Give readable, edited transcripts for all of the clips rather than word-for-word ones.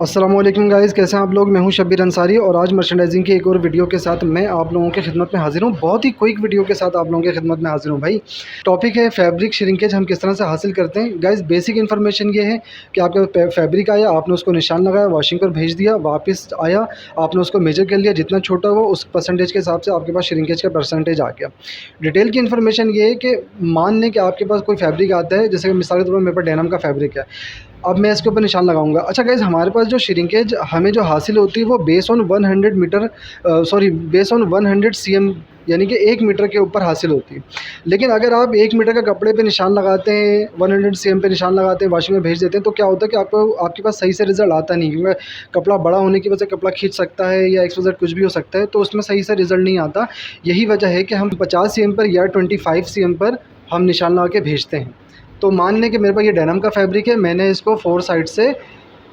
अस्सलामुअलैकुम गाइज़, कैसे हैं आप लोग। मैं हूं शब्बीर अंसारी और आज मर्चेंडाइजिंग की एक और वीडियो के साथ मैं आप लोगों की खिदमत में हाज़िर हूं। बहुत ही क्विक वीडियो के साथ आप लोगों की खिदमत में हाज़िर हूं भाई। टॉपिक है फैब्रिक श्रिंकेज हम किस तरह से हासिल करते हैं। गाइज़ बेसिक इन्फॉर्मेशन ये है कि आपका फैब्रिक आया, आपने उसको निशान लगाया, वॉशिंग पर भेज दिया, वापस आया, आपने उसको मेजर कर लिया, जितना छोटा हो उस परसेंटेज के हिसाब से आपके पास श्रिंकेज का परसेंटेज आ गया। डिटेल की इन्फॉर्मेशन ये है कि मान लें कि आपके पास कोई फैब्रिक आता है, जैसे मिसाल के तौर पर मेरे पास डेनिम का फैब्रिक है। अब मैं इसके ऊपर निशान लगाऊंगा। अच्छा गाइज़, हमारे पास जो श्रिंकेज हमें जो हासिल होती है वो base on 100 meter base on 100 CM, यानी कि 1 मीटर के ऊपर हासिल होती है। लेकिन अगर आप 1 मीटर का कपड़े पे निशान लगाते हैं, 100 सीएम पे निशान लगाते हैं, वॉशिंग में भेज देते हैं, तो क्या होता है कि आपको आपके पास सही से रिज़ल्ट आता नहीं, क्योंकि कपड़ा बड़ा होने की वजह से कपड़ा खींच सकता है या XYZ कुछ भी हो सकता है, तो उसमें सही से रिज़ल्ट नहीं आता। यही वजह है कि हम 50 सीएम पर या 25 सीएम पर हम निशान लगा के भेजते हैं। तो मान लें कि मेरे पास ये डेनिम का फैब्रिक है, मैंने इसको 4 साइड से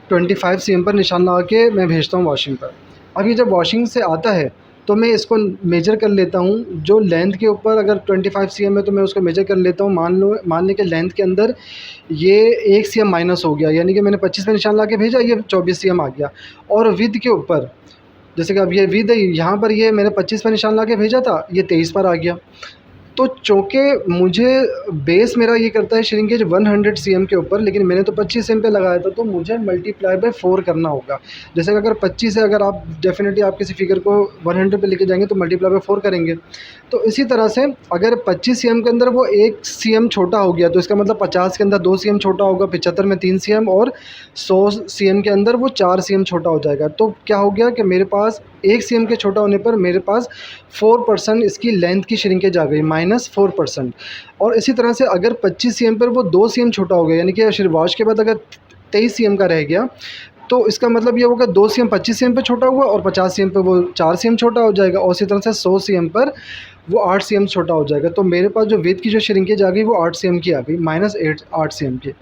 25 सीएम पर निशान लगा के मैं भेजता हूँ वॉशिंग पर। अब ये जब वॉशिंग से आता है तो मैं इसको मेजर कर लेता हूँ। जो लेंथ के ऊपर अगर 25 सीएम है तो मैं उसको मेजर कर लेता हूँ। मान लें कि लेंथ के अंदर ये 1 सीएम माइनस हो गया, यानी कि मैंने 25 पे निशान लगा के भेजा, ये 24 सीएम आ गया। और विड्थ के ऊपर, जैसे कि अब ये विड्थ है, यहाँ पर ये मैंने 25 पे निशान लगा के भेजा था, ये 23 पर आ गया। तो चूँकि मुझे बेस मेरा ये करता है श्रिंकेज 100 सीएम के ऊपर, लेकिन मैंने तो 25 सीएम पे लगाया था, तो मुझे मल्टीप्लाई बाय 4 करना होगा। जैसे कि अगर 25 है, अगर आप डेफ़िनेटली आप किसी फिगर को 100 पे लेके जाएंगे तो मल्टीप्लाई बाय 4 करेंगे। तो इसी तरह से अगर 25 सीएम के अंदर वो 1 सीएम छोटा हो गया, तो इसका मतलब 50 के अंदर 2 सीएम छोटा होगा, 75 में 3 सीएम, और 100 सीएम के अंदर वो 4 सीएम छोटा हो जाएगा। तो क्या हो गया कि मेरे पास 1 सीएम के छोटा होने पर मेरे पास 4% इसकी लेंथ की श्रिंकेज आ गई, -4%। और इसी तरह से अगर 25 सीएम पर वो 2 सीएम छोटा हो गया, यानी कि फिर वॉश के बाद अगर 23 सीएम का रह गया, तो इसका मतलब ये होगा 2 सीएम 25 सीएम पे छोटा हुआ और 50 सीएम पे वो 4 सीएम छोटा हो जाएगा, और इसी तरह से 100 सीएम पर वो 8 सीएम छोटा हो जाएगा। तो मेरे पास जो विड्थ की जो श्रिंकेज आ गई वो 8 सीएम की आ गई, -8 सीएम की।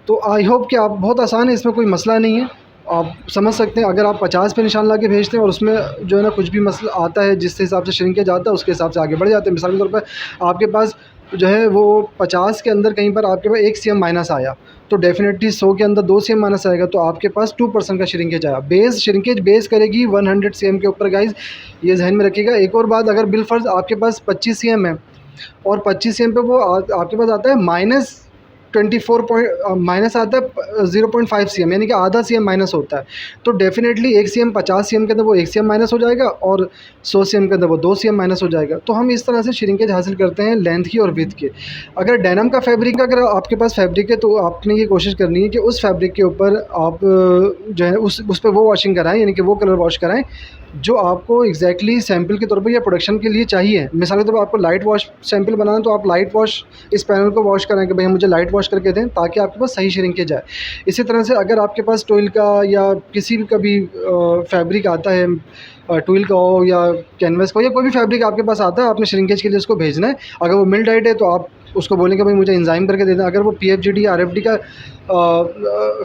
तो आई होप कि आप बहुत आसान है, इसमें कोई मसला नहीं है, आप समझ सकते हैं। अगर आप 50 पे निशान ला के भेजते हैं और उसमें जो है ना कुछ भी मसला आता है, जिस हिसाब से श्रिंकेज आता है उसके हिसाब से आगे बढ़ जाते हैं। मिसाल के तौर पर आपके पास जो है वो 50 के अंदर कहीं पर आपके पास 1 सीएम माइनस आया, तो डेफ़िनेटली 100 के अंदर 2 सीएम माइनस आएगा, तो आपके पास 2% का श्रिंकेज आया। श्रिंकेज बेस करेगी 100 सीएम के ऊपर गाइज़, ये ज़हन में रखिएगा। एक और बात, अगर बिलफ़र्ज़ आपके पास 25 सीएम है और 25 सीएम पे वो आपके पास आता है माइनस आता है 0.5 सीएम, यानी कि आधा सीएम माइनस होता है, तो डेफ़िनेटली 1 सीएम 50 सीएम के अंदर वो 1 सीएम माइनस हो जाएगा और 100 सीएम के अंदर वो 2 सीएम माइनस हो जाएगा। तो हम इस तरह से श्रिंकेज हासिल करते हैं लेंथ की और विड्थ की। अगर डेनिम का फैब्रिक, अगर आपके पास फैब्रिक है, तो आपने ये कोशिश करनी है कि उस फैब्रिक के ऊपर आप जो है उस पे वो वॉशिंग कराएँ, यानी कि वो कलर वॉश कराएँ जो आपको एग्जैक्टली सैंपल के तौर पर या प्रोडक्शन के लिए चाहिए। मिसाल के तौर पर आपको लाइट वॉश सैंपल बनाना है, तो आप लाइट वॉश इस पैनल को वॉश कराएँ कि भई मुझे लाइट वॉश करके दें, ताकि आपके पास सही श्रिंकेज आए। इसी तरह से अगर आपके पास टॉयल का या किसी भी का भी फैब्रिक आता है, टॉयल का हो या कैनवस का हो, या कोई भी फैब्रिक आपके पास आता है, आपने श्रिंकेज के लिए उसको भेजना है। अगर वो मिल डाइट है तो आप उसको बोलेंगे भाई मुझे एंजाइम करके दे दें। अगर वो PFGD या RFD का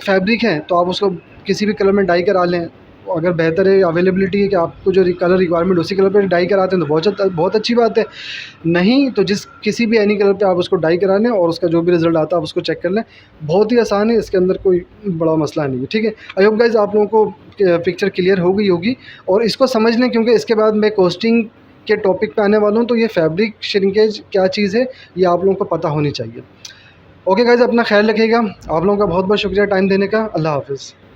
फैब्रिक है, तो आप उसको किसी भी कलर में डाई करा लें। अगर बेहतर है, अवेलेबिलिटी है कि आपको जो कलर रिक्वायरमेंट उसी कलर पे डाई कराते हैं, तो बहुत अच्छी बात है। नहीं तो किसी भी एनी कलर पे आप उसको डाई करा लें और उसका जो भी रिज़ल्ट आता है आप उसको चेक कर लें। बहुत ही आसान है, इसके अंदर कोई बड़ा मसला नहीं है, ठीक है। आई होप गाइज़ आप लोगों को पिक्चर क्लियर हो गई होगी और इसको समझ लें, क्योंकि इसके बाद मैं कॉस्टिंग के टॉपिक पे आने वाला हूँ। तो ये फैब्रिक श्रिंकेज क्या चीज़ है, ये आप लोगों को पता होनी चाहिए। ओके गाइज़, अपना ख्याल रखिएगा। आप लोगों का बहुत बहुत शुक्रिया टाइम देने का। अल्लाह हाफ़िज़।